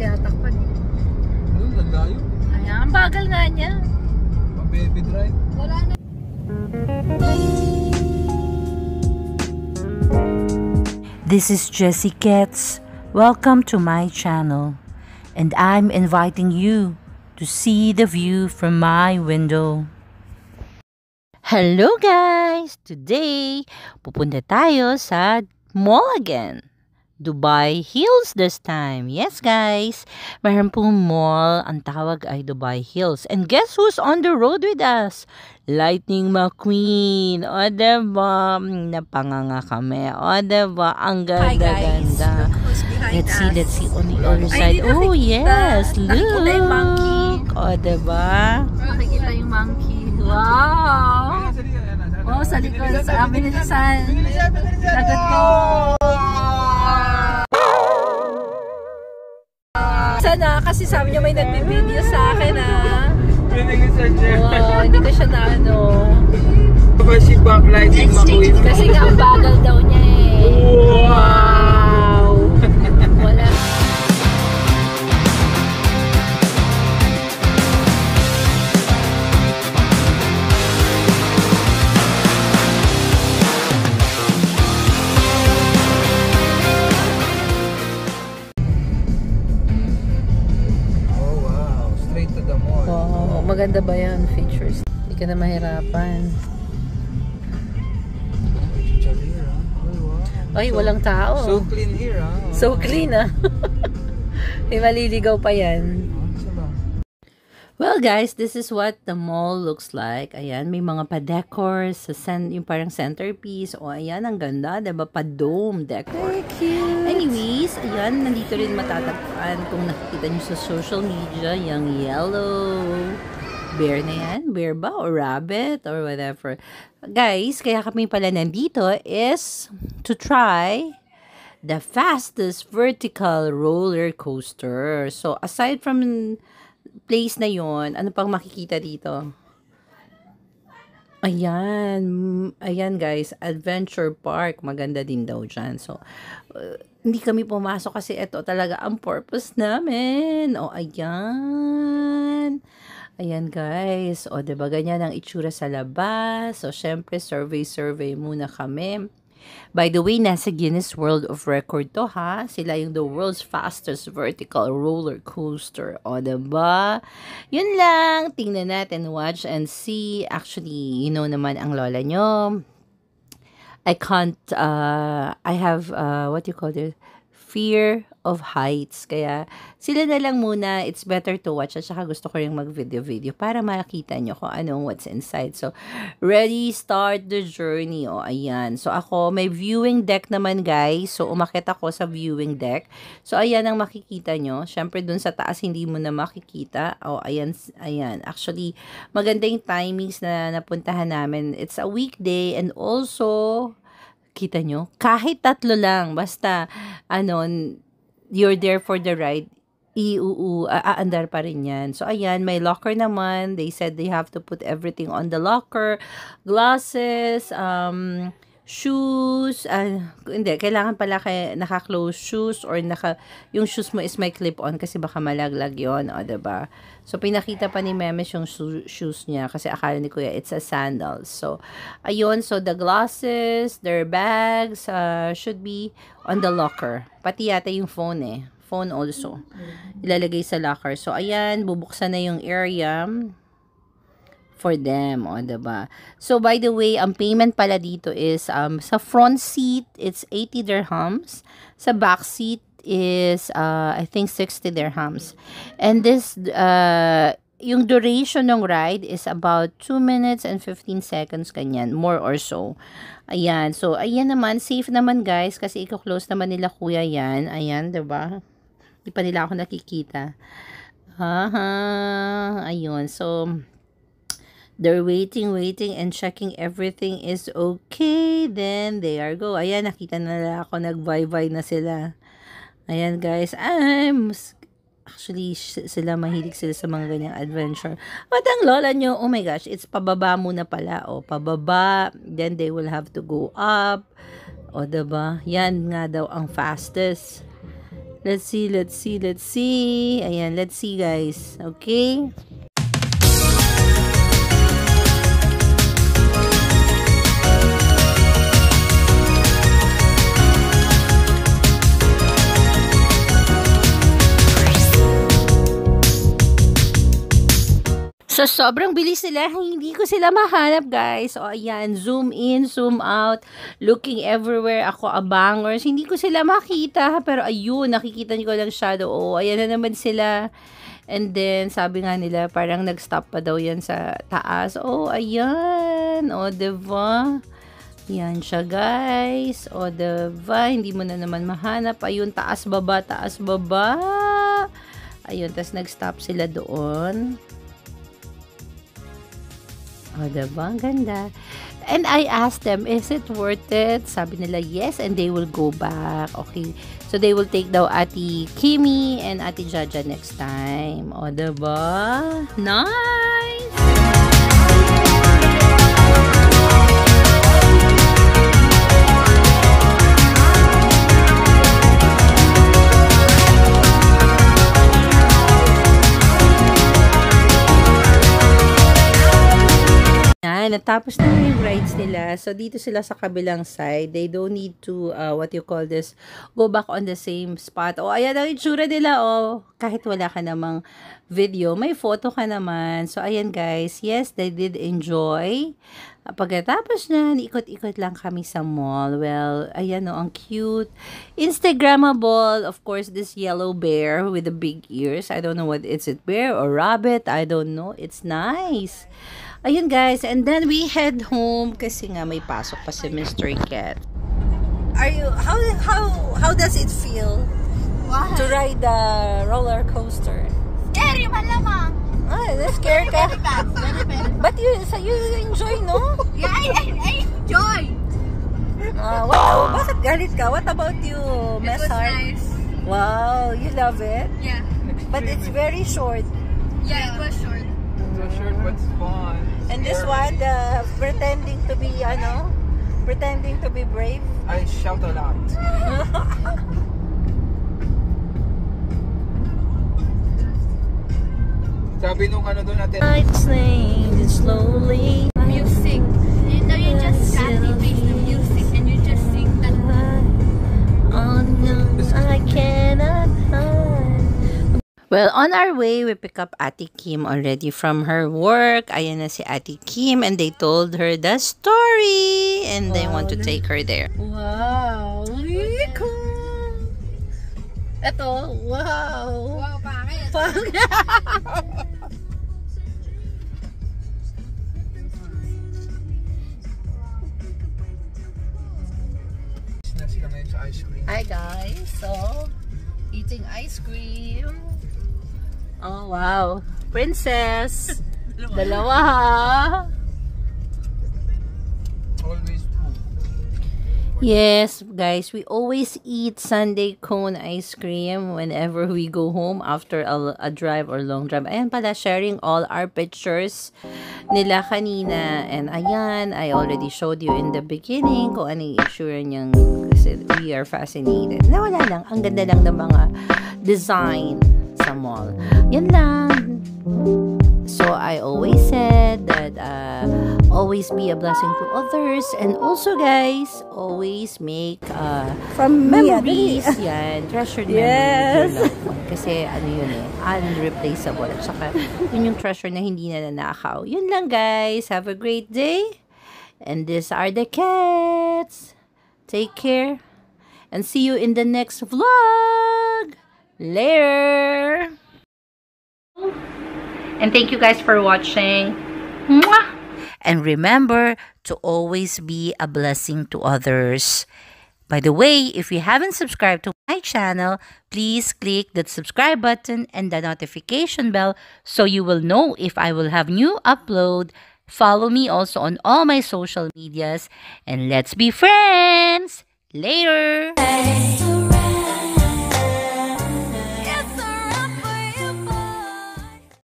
tinatakpan eh. Ano, naglayo? Ayan, ang bagal nga niya. Pa-baby drive. Wala na. This is Jessie Ketz. Welcome to my channel. And I'm inviting you to see the view from my window. Hello guys! Today, pupunta tayo sa mall again. Dubai Hills this time. Yes guys, mayroon pong mall. Ang tawag ay Dubai Hills. And guess who's on the road with us? Lightning McQueen. O diba? Napanganga kami. O diba? Ang ganda-ganda. Let's see on the other side. Oh yes, look. Nakikita yung monkey. O diba? Nakikita yung monkey. Wow! Oh, sa likod. Sa bilisan. Lagot ko. Sana, kasi sabi niya may nagbibideo sa akin Wow, hindi ko siya na ano. Si backlighting McQueen. Kasi nga ang bagal daw niya eh. Wow! Wala. Maganda ba yan? Features. Hindi ka na mahirapan. Ay, walang tao. So clean here, ha? So clean, ha? May maliligaw pa yan. Well guys, this is what the mall looks like. Ayan, may mga pa-decors, yung parang centerpiece. O ayan, ang ganda, diba? Pa-dome decor. Anyways, ayan, nandito rin matatagpuan kung nakikita nyo sa social media, yung yellow bear na yan. Bear ba? Or rabbit? Or whatever. Guys, kaya kami pala nandito is to try the fastest vertical roller coaster. So, aside from place na yon, ano pang makikita dito? Ayan. Ayan guys, Adventure Park. Maganda din daw dyan. So, hindi kami pumasok kasi ito talaga ang purpose namin. O, ayan. Ayan guys. O, diba ganyan ang itsura sa labas. So, syempre, survey muna kami. By the way, nasa Guinness World of Record to ha. Sila yung the world's fastest vertical roller coaster. O, diba? Yun lang. Tingnan natin, watch and see. Actually, you know naman ang lola nyo. I can't, I have, what you call it? Fear of heights. Kaya, sila na lang muna. It's better to watch. At saka gusto ko rin mag-video para makita nyo kung anong what's inside. So, ready, start the journey. O, ayan. So, ako, may viewing deck naman, guys. So, umakit ako sa viewing deck. So, ayan ang makikita nyo. Siyempre, dun sa taas, hindi mo na makikita. O, ayan, ayan. Actually, maganda yung timings na napuntahan namin. It's a weekday and also, kita nyo, kahit 3 lang, basta, ano, you're there for the ride, aandar pa rin yan. So, ayan, may locker naman. They said they have to put everything on the locker. Glasses, shoes, hindi, kailangan pala naka-close shoes or yung shoes mo is may clip-on kasi baka malaglag yun, o, diba? So, pinakita pa ni Memes yung shoes niya kasi akala ni Kuya, it's a sandals. So, ayun, so the glasses, their bags, should be on the locker. Pati yata yung phone eh. Phone also. Ilalagay sa locker. So, ayan, bubuksan na yung area for them, o, diba? So, by the way, ang payment pala dito is, sa front seat, it's 80 dirhams. Sa back seat is, I think, 60 dirhams. And this, yung duration ng ride is about 2 minutes and 15 seconds, kanyan, more or so. Ayan, so, ayan naman, safe naman, guys, kasi i-close naman nila kuya yan. Ayan, diba? Hindi pa nila ako nakikita. Ayun, so, they're waiting and checking everything is okay. Then, they are go. Ayan, nakita na nila ako. Nag-bye-bye na sila. Ayan, guys. Actually, sila mahilig sila sa mga ganyang adventure. At ang lola nyo, oh my gosh, it's pababa muna pala. O, pababa. Then, they will have to go up. O, diba? Yan nga daw ang fastest. Let's see. Ayan, let's see guys. Okay? So, sobrang bilis nila. Hindi ko sila mahanap, guys. O, ayan. Zoom in, zoom out. Looking everywhere. Ako, abangers. Hindi ko sila makita. Pero, ayun. Nakikita niyo ko lang shadow. O, ayan na naman sila. And then, sabi nga nila, parang nag-stop pa daw yan sa taas. O, ayan. O, diba? Yan siya, guys. O, diba? Hindi mo na naman mahanap. Ayun, taas, baba, taas, baba. Ayun, tas nag-stop sila doon. Oh, diba? Ang ganda. And I asked them, is it worth it? Sabi nila, yes, and they will go back. Okay. So, they will take daw Ate Kimi and Ate Jaja next time. Oh, diba? Nice! Natapos na yung rides nila. So, dito sila sa kabilang side. They don't need to, what you call this, go back on the same spot. O, ayan ang itsura nila, o. Kahit wala ka namang video, may photo ka naman. So, ayan guys. Yes, they did enjoy. Pagkatapos na, ikot-ikot lang kami sa mall. Well, ayan o, ang cute. Instagrammable, of course, this yellow bear with the big ears. I don't know what, is it bear or rabbit? I don't know. It's nice. Ayun guys, and then we head home kasi nga may pasok pa si Mr. Cat. Are you, how does it feel to ride the roller coaster? Scary malamang. Ah, na-scare ka? But you enjoy, no? Yeah, I enjoy. Bakit galit ka? What about you, Miss Hart? Nice. Wow, you love it? Yeah. But it's very short. Yeah, it was short. So short but fun. And this one, pretending to be, pretending to be brave. I shout a lot. Sabi nung doon natin. It's raining slowly. Music. You know, you just copy-paste the music and you just sing that. Oh no, I cannot hide. Well, on our way, we pick up Ate Kim already from her work. Ayan na si Ate Kim and they told her the story and they want to take her there. Wow, Rico! Eto, wow! Wow, pangit. Sila ngayon sa ice cream. Hi guys, so eating ice cream. Oh wow, princess. Dalawa ha. Always food. Yes, guys, we always eat sundae cone ice cream whenever we go home after a drive or long drive. Ayan pala, sharing all our pictures nila kanina. And ayan, I already showed you in the beginning kung ano yung issue niyang, kasi we are fascinated. Na wala lang, ang ganda lang ng mga design sa mall. Yan lang. So, I always said that always be a blessing to others. And also, guys, always make from memories. Yan. Treasured Yes. memories. Kasi, ano yun unreplaceable. At saka, yun yung treasure na hindi na nanakaw. Yun lang, guys. Have a great day. And these are the cats. Take care. And see you in the next vlog. Later. And thank you guys for watching. Mwah! And remember to always be a blessing to others. By the way, if you haven't subscribed to my channel, please click that subscribe button and the notification bell so you will know if I will have new upload. Follow me also on all my social medias and let's be friends. Later.